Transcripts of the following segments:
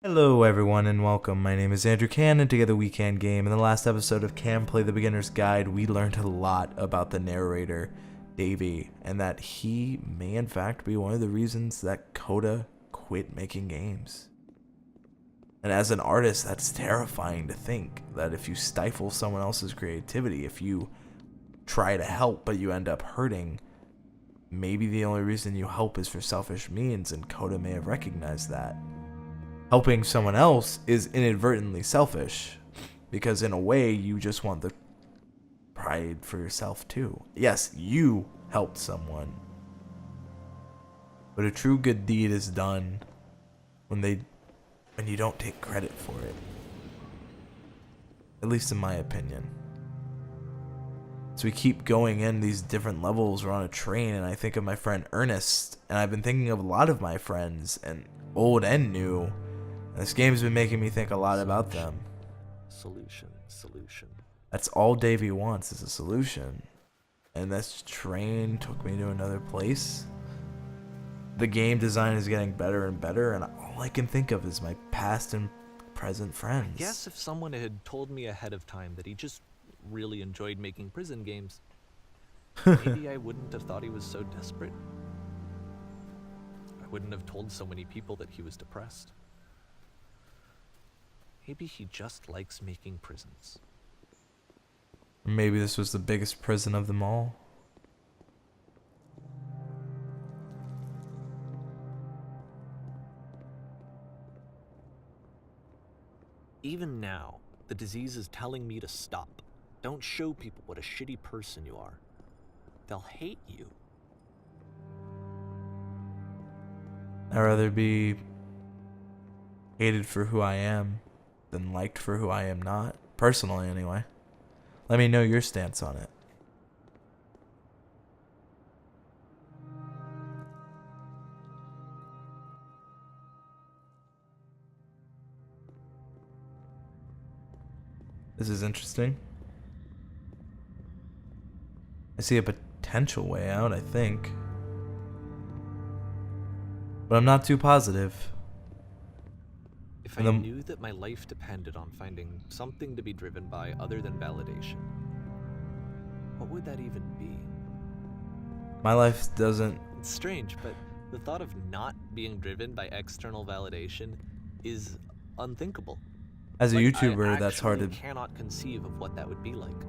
Hello everyone and welcome. My name is Andrew Can and together we can game. In the last episode of Can Play the Beginner's Guide, we learned a lot about the narrator, Davey, and that he may in fact be one of the reasons that Coda quit making games. And as an artist, that's terrifying to think that if you stifle someone else's creativity, if you try to help but you end up hurting, maybe the only reason you help is for selfish means, and Coda may have recognized that. Helping someone else is inadvertently selfish, because in a way you just want the pride for yourself too. Yes, you helped someone, but a true good deed is done when you don't take credit for it. At least in my opinion. So we keep going in these different levels. We're on a train, and I think of my friend Ernest, and I've been thinking of a lot of my friends, and old and new. This game's been making me think a lot about them. Solution. That's all Davey wants is a solution. And this train took me to another place. The game design is getting better and better, and all I can think of is my past and present friends. I guess if someone had told me ahead of time that he just really enjoyed making prison games, maybe I wouldn't have thought he was so desperate. I wouldn't have told so many people that he was depressed. Maybe he just likes making prisons. Maybe this was the biggest prison of them all. Even now, the disease is telling me to stop. Don't show people what a shitty person you are. They'll hate you. I'd rather be hated for who I am than liked for who I am not. Personally, anyway. Let me know your stance on it. This is interesting. I see a potential way out, I think. But I'm not too positive. If I knew that my life depended on finding something to be driven by other than validation, what would that even be? My life doesn't... It's strange, but the thought of not being driven by external validation is unthinkable. As a Like, YouTuber, that's hard to... I cannot conceive of what that would be like.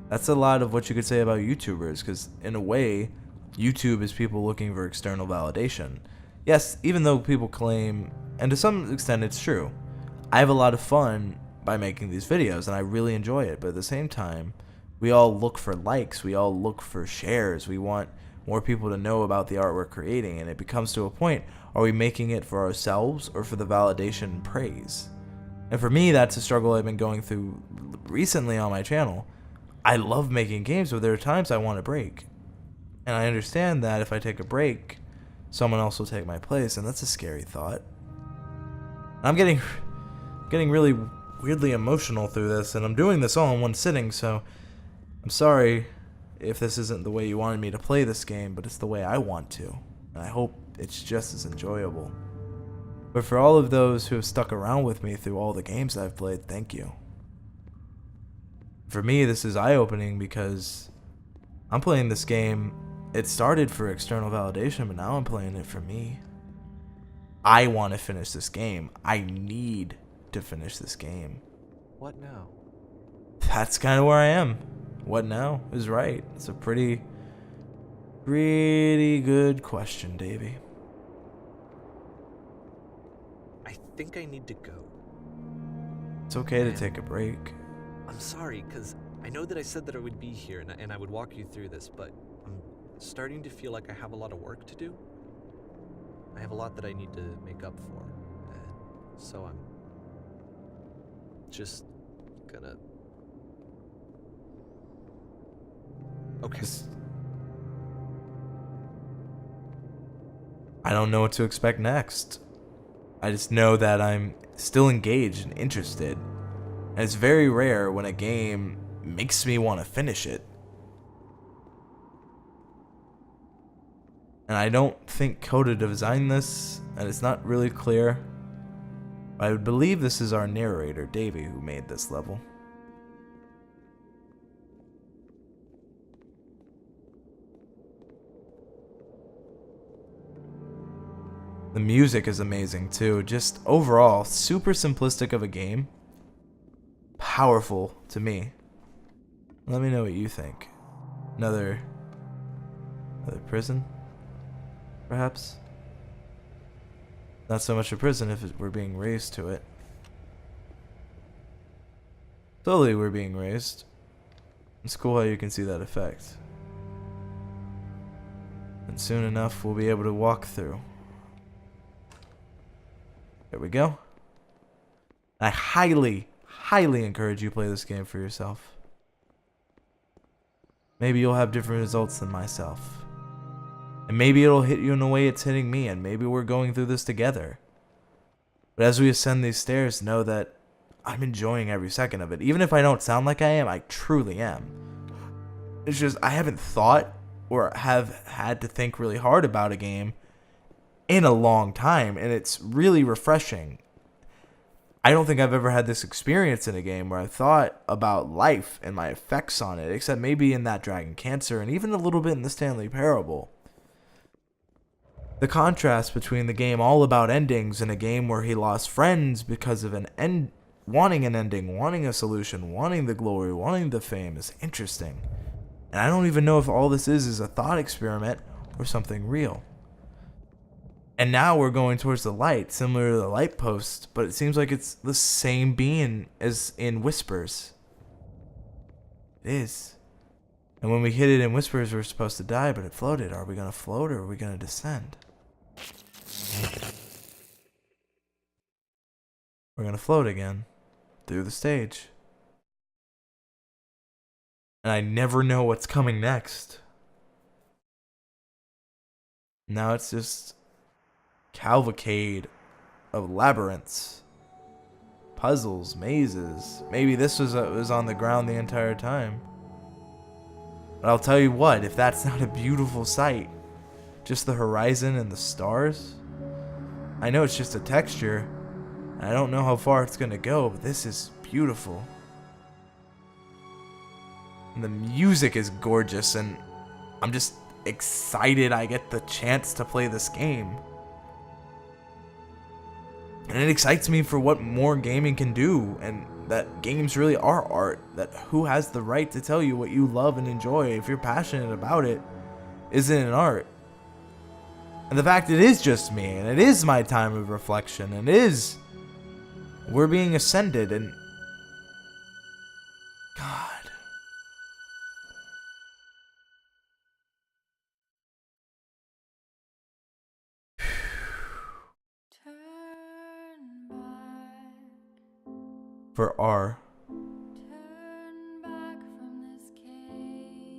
That's a lot of what you could say about YouTubers, because in a way, YouTube is people looking for external validation. Yes, even though people claim, and to some extent it's true, I have a lot of fun by making these videos, and I really enjoy it, but at the same time, we all look for likes, we all look for shares, we want more people to know about the art we're creating, and it becomes to a point, are we making it for ourselves or for the validation and praise? And for me, that's a struggle I've been going through recently on my channel. I love making games, but there are times I want a break. And I understand that if I take a break, someone else will take my place, and that's a scary thought. I'm getting really weirdly emotional through this, and I'm doing this all in one sitting, so I'm sorry if this isn't the way you wanted me to play this game, but it's the way I want to, and I hope it's just as enjoyable. But for all of those who have stuck around with me through all the games I've played, thank you. For me, this is eye-opening because I'm playing this game. It started for external validation, but now I'm playing it for me. I want to finish this game. I need to finish this game. What now? That's kind of where I am. What now is right. It's a pretty good question, Davey. I think I need to go. It's okay to take a break. I'm sorry, because I know that I said that I would be here and I would walk you through this, but I'm starting to feel like I have a lot of work to do. I have a lot that I need to make up for, and so I'm just gonna... Okay. I don't know what to expect next. I just know that I'm still engaged and interested. And it's very rare when a game makes me want to finish it. And I don't think Coda designed this, and it's not really clear. I would believe this is our narrator, Davey, who made this level. The music is amazing too. Just overall, super simplistic of a game. Powerful to me. Let me know what you think. Another prison? Perhaps? Not so much a prison if we're being raised to it. Slowly we're being raised. It's cool how you can see that effect. And soon enough we'll be able to walk through. There we go. I highly encourage you to play this game for yourself. Maybe you'll have different results than myself. And maybe it'll hit you in a way it's hitting me, and maybe we're going through this together. But as we ascend these stairs, know that I'm enjoying every second of it. Even if I don't sound like I am, I truly am. It's just I haven't thought or have had to think really hard about a game in a long time, and it's really refreshing. I don't think I've ever had this experience in a game where I thought about life and my effects on it, except maybe in that Dragon Cancer and even a little bit in the Stanley Parable. The contrast between the game all about endings and a game where he lost friends because of wanting an ending, wanting a solution, wanting the glory, wanting the fame is interesting. And I don't even know if all this is a thought experiment or something real. And now we're going towards the light, similar to the light post, but it seems like it's the same being as in Whispers. It is. And when we hit it in Whispers, we're supposed to die, but it floated. Are we going to float or are we going to descend? We're going to float again through the stage. And I never know what's coming next. Now it's just cavalcade of labyrinths, puzzles, mazes. Maybe this was on the ground the entire time. But I'll tell you what, if that's not a beautiful sight, just the horizon and the stars. I know it's just a texture. I don't know how far it's gonna go, but this is beautiful. And the music is gorgeous, and I'm just excited I get the chance to play this game. And it excites me for what more gaming can do, and that games really are art. That who has the right to tell you what you love and enjoy if you're passionate about it isn't an art. And the fact it is just me, and it is my time of reflection, and we're being ascended, and God. For R. Turn back from this cave.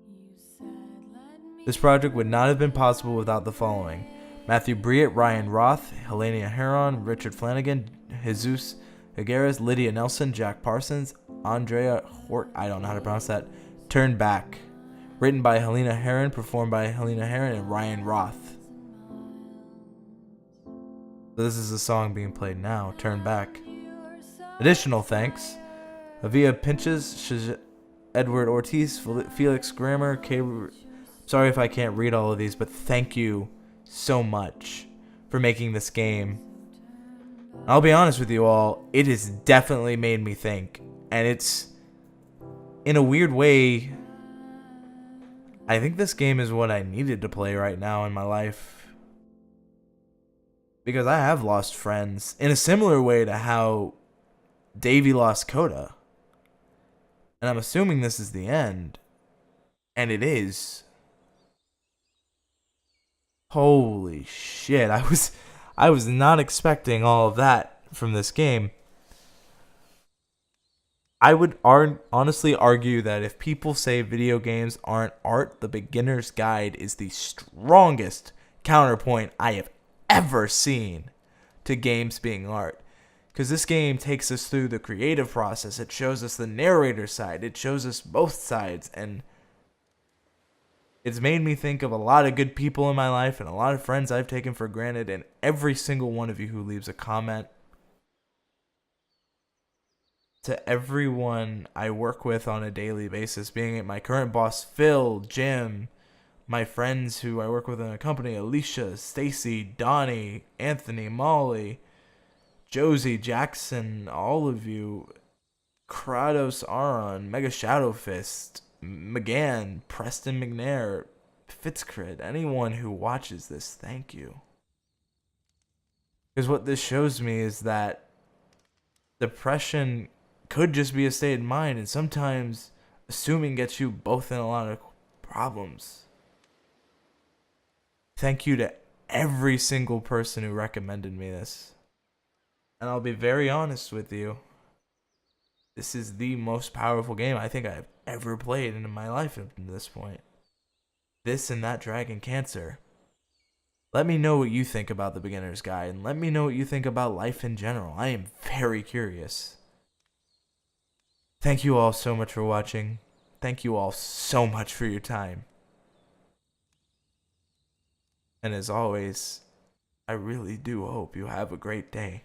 You said, let me. This project would not have been possible without the following: Matthew Briett, Ryan Roth, Helena Heron, Richard Flanagan, Jesus Higueras, Lydia Nelson, Jack Parsons, Andrea Hort, I don't know how to pronounce that, Turn Back. Written by Helena Heron, performed by Helena Heron and Ryan Roth. This is the song being played now, Turn Back. Additional thanks: Avia Pinches, Edward Ortiz, Felix Grammer, sorry if I can't read all of these, but thank you so much for making this game. I'll be honest with you all, it has definitely made me think, and it's, in a weird way, I think this game is what I needed to play right now in my life. Because I have lost friends in a similar way to how Davey lost Coda. And I'm assuming this is the end. And it is. Holy shit. I was not expecting all of that from this game. I would honestly argue that if people say video games aren't art, The Beginner's Guide is the strongest counterpoint I have ever seen to games being art. Because this game takes us through the creative process. It shows us the narrator side. It shows us both sides. And It's made me think of a lot of good people in my life and a lot of friends I've taken for granted, and every single one of you who leaves a comment. To everyone I work with on a daily basis, being it my current boss, Phil, Jim, my friends who I work with in a company, Alicia, Stacy, Donnie, Anthony, Molly, Josie, Jackson, all of you, Kratos, Aron, Mega Shadow Fist, McGann, Preston McNair, Fitzcrid, anyone who watches this, thank you. Because what this shows me is that depression could just be a state of mind, and sometimes assuming gets you both in a lot of problems. Thank you to every single person who recommended me this. And I'll be very honest with you. This is the most powerful game I think I've ever played in my life up to this point. This and that Dragon Cancer. Let me know what you think about the beginner's guide, and let me know what you think about life in general. I am very curious. Thank you all so much for watching. Thank you all so much for your time. And as always, I really do hope you have a great day.